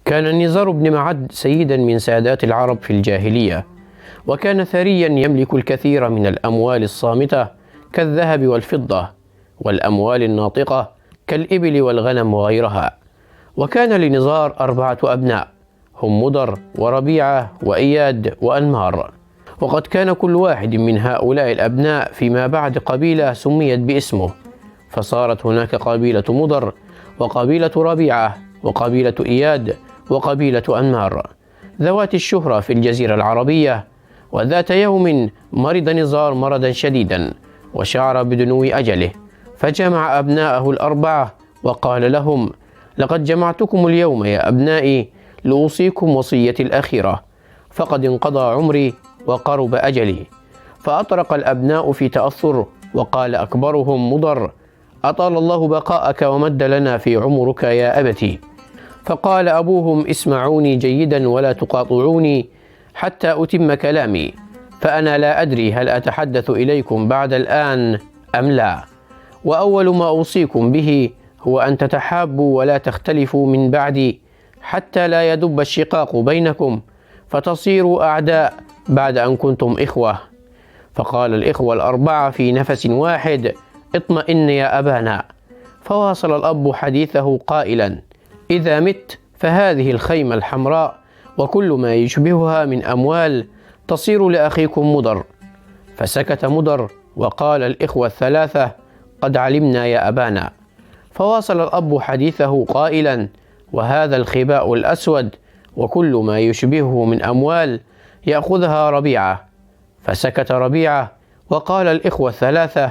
كان النزار بن معد سيدا من سادات العرب في الجاهلية، وكان ثريا يملك الكثير من الأموال الصامتة كالذهب والفضة، والأموال الناطقة كالإبل والغنم وغيرها. وكان لنزار 4 أبناء، هم مضر وربيعة وإياد وأنمار. وقد كان كل واحد من هؤلاء الأبناء فيما بعد قبيلة سميت باسمه، فصارت هناك قبيلة مضر وقبيلة ربيعة وقبيلة إياد وقبيلة أنمار، ذوات الشهرة في الجزيرة العربية. وذات يوم مرض نزار مرضا شديدا وشعر بدنو أجله، فجمع أبناءه 4 وقال لهم: لقد جمعتكم اليوم يا أبنائي لأوصيكم وصيتي الأخيرة، فقد انقضى عمري وقرب أجلي. فأطرق الأبناء في تأثر، وقال أكبرهم مضر: أطال الله بقاءك ومد لنا في عمرك يا أبتي. فقال أبوهم: اسمعوني جيدا ولا تقاطعوني حتى أتم كلامي، فأنا لا أدري هل أتحدث إليكم بعد الآن أم لا. وأول ما أوصيكم به هو أن تتحابوا ولا تختلفوا من بعدي، حتى لا يدب الشقاق بينكم فتصيروا أعداء بعد أن كنتم إخوة. فقال الإخوة 4 في نفس واحد: اطمئن يا أبانا. فواصل الأب حديثه قائلا: إذا مت فهذه الخيمة الحمراء وكل ما يشبهها من أموال تصير لأخيكم مضر. فسكت مضر، وقال الإخوة 3: قد علمنا يا أبانا. فواصل الأب حديثه قائلا: وهذا الخباء الأسود وكل ما يشبهه من أموال يأخذها ربيعة. فسكت ربيعة، وقال الإخوة 3: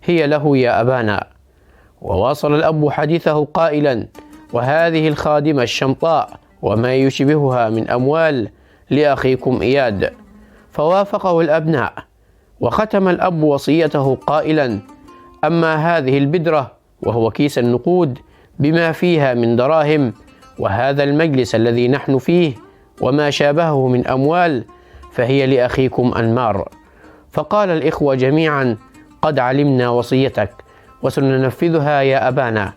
هي له يا أبانا. وواصل الأب حديثه قائلا: وهذه الخادمة الشمطاء وما يشبهها من أموال لأخيكم إياد. فوافقه الأبناء. وختم الأب وصيته قائلا: أما هذه البدرة وهو كيس النقود بما فيها من دراهم، وهذا المجلس الذي نحن فيه وما شابهه من أموال، فهي لأخيكم أنمار. فقال الإخوة جميعا: قد علمنا وصيتك وسننفذها يا أبانا.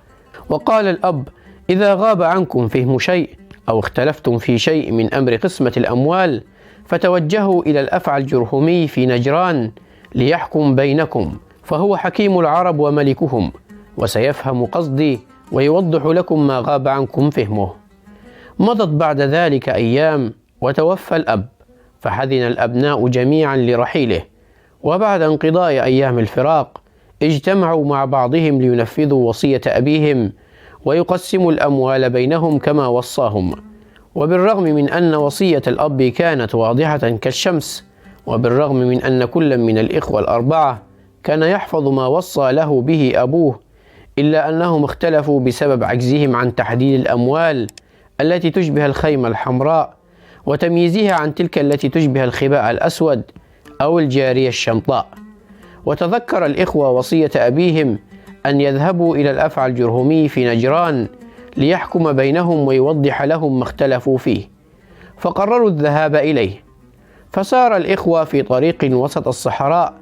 وقال الأب: إذا غاب عنكم فهم شيء أو اختلفتم في شيء من أمر قسمة الأموال فتوجهوا إلى الأفعى الجرهمي في نجران ليحكم بينكم، فهو حكيم العرب وملكهم، وسيفهم قصدي ويوضح لكم ما غاب عنكم فهمه. مضت بعد ذلك أيام وتوفى الأب، فحزن الأبناء جميعا لرحيله. وبعد انقضاء أيام الفراق اجتمعوا مع بعضهم لينفذوا وصية أبيهم ويقسموا الأموال بينهم كما وصاهم. وبالرغم من أن وصية الأب كانت واضحة كالشمس، وبالرغم من أن كل من الإخوة 4 كان يحفظ ما وصى له به أبوه، إلا أنهم اختلفوا بسبب عجزهم عن تحديد الأموال التي تشبه الخيمة الحمراء وتمييزها عن تلك التي تشبه الخباء الأسود أو الجارية الشمطاء. وتذكر الإخوة وصية أبيهم أن يذهبوا إلى الأفعى الجرهمي في نجران ليحكم بينهم ويوضح لهم ما اختلفوا فيه، فقرروا الذهاب إليه. فسار الإخوة في طريق وسط الصحراء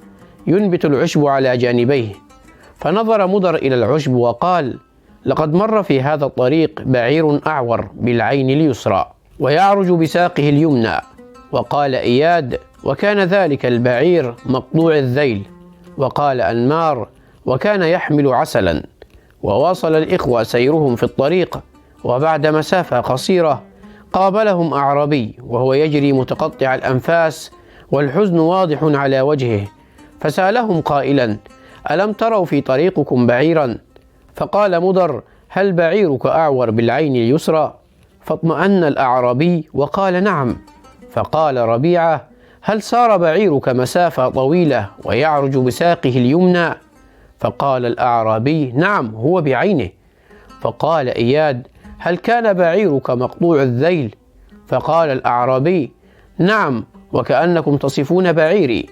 ينبت العشب على جانبيه، فنظر مضر إلى العشب وقال: لقد مر في هذا الطريق بعير أعور بالعين اليسرى ويعرج بساقه اليمنى. وقال إياد: وكان ذلك البعير مقطوع الذيل. وقال أنمار: وكان يحمل عسلا. وواصل الإخوة سيرهم في الطريق، وبعد مسافة قصيرة قابلهم أعرابي وهو يجري متقطع الأنفاس والحزن واضح على وجهه، فسألهم قائلا: ألم تروا في طريقكم بعيرا؟ فقال مضر: هل بعيرك أعور بالعين اليسرى؟ فاطمأن الأعرابي وقال: نعم. فقال ربيعة: هل سار بعيرك مسافة طويلة ويعرج بساقه اليمنى؟ فقال الأعرابي: نعم، هو بعينه. فقال إياد: هل كان بعيرك مقطوع الذيل؟ فقال الأعرابي: نعم، وكأنكم تصفون بعيري.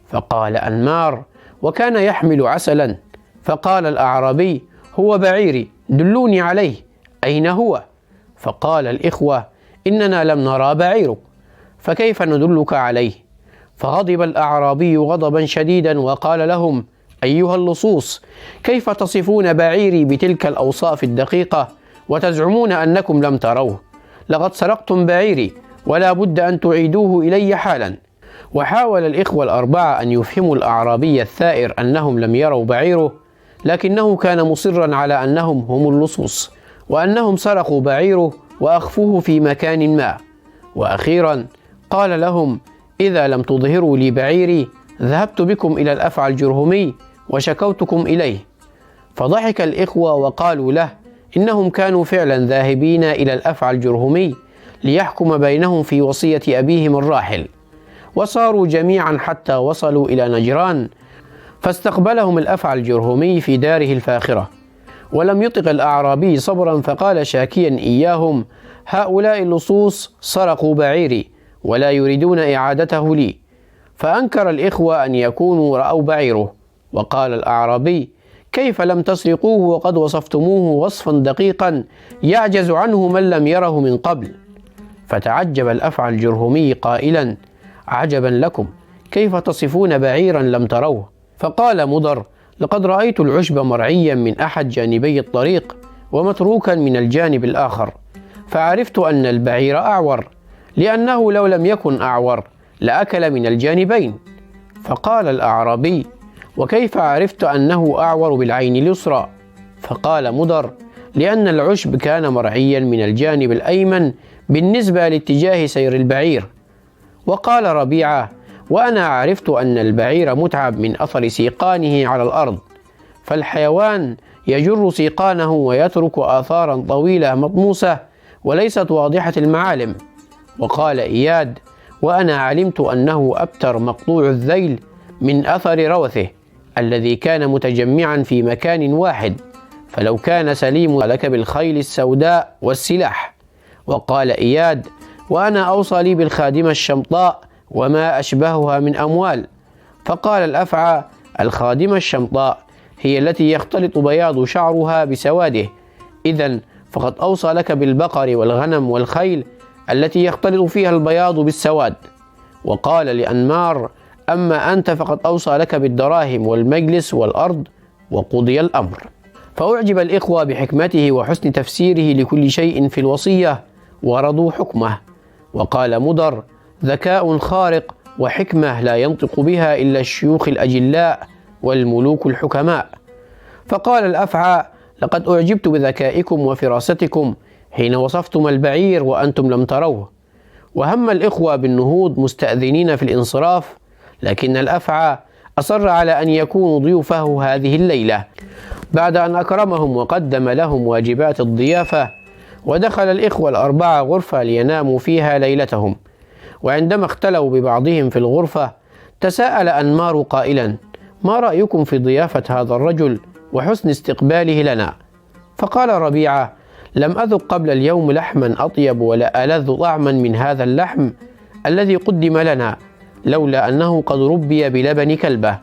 فقال أنمار: وكان يحمل عسلا. فقال الأعرابي: هو بعيري، دلوني عليه، أين هو؟ فقال الإخوة: إننا لم نرى بعيرك، فكيف ندلك عليه؟ فغضب الأعرابي غضبا شديدا وقال لهم: أيها اللصوص، كيف تصفون بعيري بتلك الأوصاف الدقيقة وتزعمون أنكم لم تروه؟ لقد سرقتم بعيري ولا بد أن تعيدوه إلي حالا. وحاول الإخوة الأربعة أن يفهموا الأعرابي الثائر أنهم لم يروا بعيره، لكنه كان مصرا على أنهم هم اللصوص، وأنهم سرقوا بعيره وأخفوه في مكان ما. وأخيرا قال لهم: إذا لم تظهروا لي بعيري ذهبت بكم إلى الأفعى الجرهمي وشكوتكم إليه. فضحك الإخوة وقالوا له إنهم كانوا فعلا ذاهبين إلى الأفعى الجرهمي ليحكم بينهم في وصية أبيهم الراحل. وصاروا جميعا حتى وصلوا إلى نجران، فاستقبلهم الأفعى الجرهمي في داره الفاخرة. ولم يطق الأعرابي صبرا فقال شاكيا إياهم: هؤلاء اللصوص سرقوا بعيري ولا يريدون إعادته لي. فأنكر الإخوة أن يكونوا رأوا بعيره، وقال الأعرابي: كيف لم تسرقوه وقد وصفتموه وصفا دقيقا يعجز عنه من لم يره من قبل؟ فتعجب الأفعى الجرهمي قائلا: عجبا لكم، كيف تصفون بعيرا لم تروه؟ فقال مضر: لقد رأيت العشب مرعيا من أحد جانبي الطريق ومتروكا من الجانب الآخر، فعرفت أن البعير أعور، لأنه لو لم يكن أعور لأكل من الجانبين. فقال الأعرابي: وكيف عرفت أنه أعور بالعين اليسرى؟ فقال مضر: لأن العشب كان مرعيا من الجانب الأيمن بالنسبة لاتجاه سير البعير. وقال ربيعة: وأنا عرفت أن البعير متعب من أثر سيقانه على الأرض، فالحيوان يجر سيقانه ويترك آثارا طويلة مطموسة وليست واضحة المعالم. وقال إياد: وأنا علمت أنه أبتر مقطوع الذيل من أثر روثه الذي كان متجمعا في مكان واحد، فلو كان سليم لك بالخيل السوداء والسلاح. وقال إياد: وأنا أوصى لي بالخادمة الشمطاء وما أشبهها من أموال. فقال الأفعى: الخادمة الشمطاء هي التي يختلط بياض شعرها بسواده، إذن فقد أوصى لك بالبقر والغنم والخيل التي يختلط فيها البياض بالسواد. وقال لأنمار: أما أنت فقد أوصى لك بالدراهم والمجلس والأرض. وقضي الأمر. فأعجب الإخوة بحكمته وحسن تفسيره لكل شيء في الوصية ورضوا حكمه. وقال مضر: ذكاء خارق وحكمة لا ينطق بها إلا الشيوخ الأجلاء والملوك الحكماء. فقال الأفعى: لقد أعجبت بذكائكم وفراستكم حين وصفتم البعير وأنتم لم تروه. وهم الإخوة بالنهوض مستأذنين في الانصراف، لكن الأفعى أصر على أن يكونوا ضيوفه هذه الليلة، بعد أن أكرمهم وقدم لهم واجبات الضيافة. ودخل الإخوة الأربعة غرفة ليناموا فيها ليلتهم. وعندما اختلوا ببعضهم في الغرفة تساءل أنمار قائلا: ما رأيكم في ضيافة هذا الرجل وحسن استقباله لنا؟ فقال ربيعة: لم أذق قبل اليوم لحما أطيب ولا ألذ طعما من هذا اللحم الذي قدم لنا، لولا أنه قد ربي بلبن كلبه.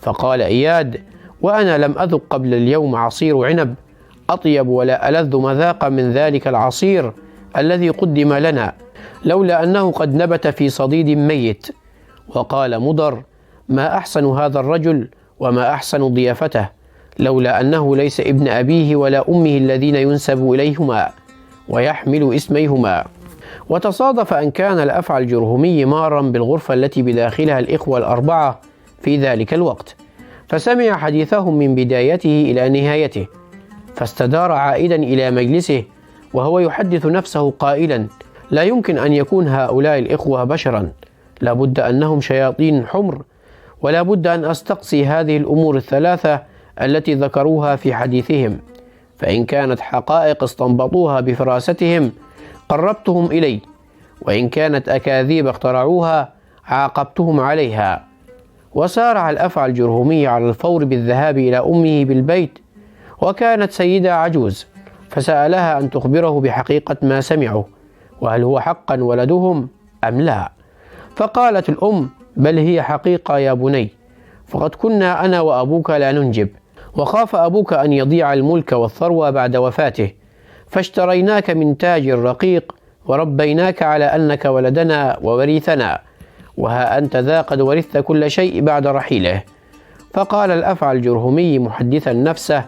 فقال إياد: وأنا لم أذق قبل اليوم عصير عنب أطيب ولا ألذ مذاقا من ذلك العصير الذي قدم لنا، لولا أنه قد نبت في صديد ميت. وقال مضر: ما أحسن هذا الرجل وما أحسن ضيافته، لولا أنه ليس ابن أبيه ولا أمه الذين ينسب إليهما ويحمل اسميهما. وتصادف أن كان الأفعى الجرهمي مارا بالغرفة التي بداخلها الإخوة الأربعة في ذلك الوقت، فسمع حديثهم من بدايته إلى نهايته، فاستدار عائدا إلى مجلسه وهو يحدث نفسه قائلا: لا يمكن أن يكون هؤلاء الإخوة بشرا، لا بد أنهم شياطين حمر، ولا بد أن أستقصي هذه الأمور الثلاثة التي ذكروها في حديثهم، فإن كانت حقائق استنبطوها بفراستهم قربتهم إلي، وإن كانت أكاذيب اخترعوها عاقبتهم عليها. وسارع الأفعى الجرهمي على الفور بالذهاب إلى أمه بالبيت، وكانت سيدة عجوز، فسألها أن تخبره بحقيقة ما سمعوا، وهل هو حقا ولدهم أم لا. فقالت الأم: بل هي حقيقة يا بني، فقد كنا أنا وأبوك لا ننجب، وخاف أبوك أن يضيع الملك والثروة بعد وفاته، فاشتريناك من تاجر رقيق وربيناك على أنك ولدنا ووريثنا، وها أنت ذا قد ورثت كل شيء بعد رحيله. فقال الأفعى الجرهمي محدثا نفسه: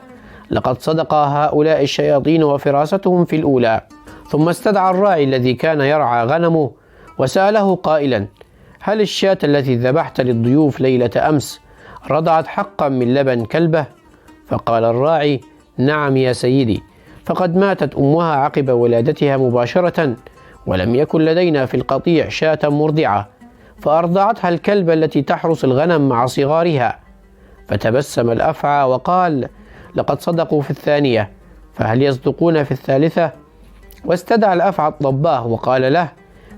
لقد صدق هؤلاء الشياطين وفراستهم في الأولى، ثم استدعى الراعي الذي كان يرعى غنمه وسأله قائلا: هل الشاة التي ذبحت للضيوف ليلة أمس رضعت حقا من لبن كلبه؟ فقال الراعي: نعم يا سيدي، فقد ماتت أمها عقب ولادتها مباشرة، ولم يكن لدينا في القطيع شاة مرضعة، فأرضعتها الكلب التي تحرس الغنم مع صغارها. فتبسم الأفعى وقال: لقد صدقوا في الثانية، فهل يصدقون في الثالثة؟ واستدعى الأفعى الطباه وقال له: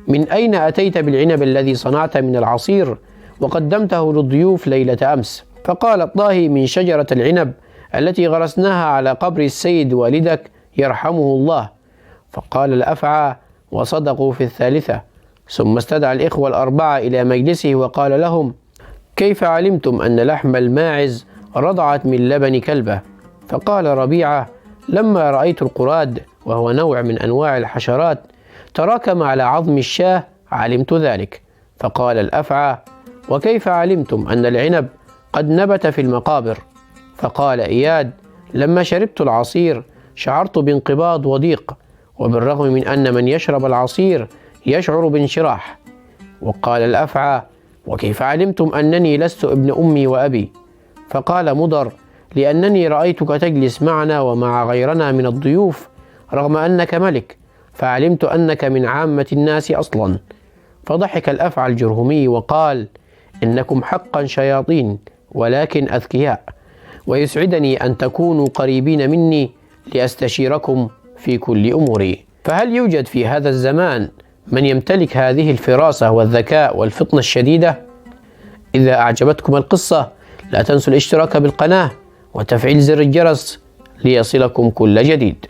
من أين أتيت بالعنب الذي صنعت من العصير وقدمته للضيوف ليلة أمس؟ فقال الطاهي: من شجرة العنب التي غرسناها على قبر السيد والدك يرحمه الله. فقال الأفعى: وصدقوا في الثالثة. ثم استدعى الإخوة الأربعة إلى مجلسه وقال لهم: كيف علمتم أن لحم الماعز رضعت من لبن كلبه؟ فقال ربيعة: لما رأيت القراد، وهو نوع من أنواع الحشرات، تراكم على عظم الشاة علمت ذلك. فقال الأفعى: وكيف علمتم أن العنب قد نبت في المقابر؟ فقال إياد: لما شربت العصير شعرت بانقباض وضيق، وبالرغم من أن من يشرب العصير يشعر بانشراح. وقال الأفعى: وكيف علمتم أنني لست ابن أمي وأبي؟ فقال مضر: لأنني رأيتك تجلس معنا ومع غيرنا من الضيوف رغم أنك ملك، فعلمت أنك من عامة الناس أصلا. فضحك الأفعى الجرهمي وقال: إنكم حقا شياطين ولكن أذكياء، ويسعدني أن تكونوا قريبين مني لأستشيركم في كل أموري. فهل يوجد في هذا الزمان من يمتلك هذه الفراسة والذكاء والفطنة الشديدة؟ إذا أعجبتكم القصة لا تنسوا الاشتراك بالقناة وتفعيل زر الجرس ليصلكم كل جديد.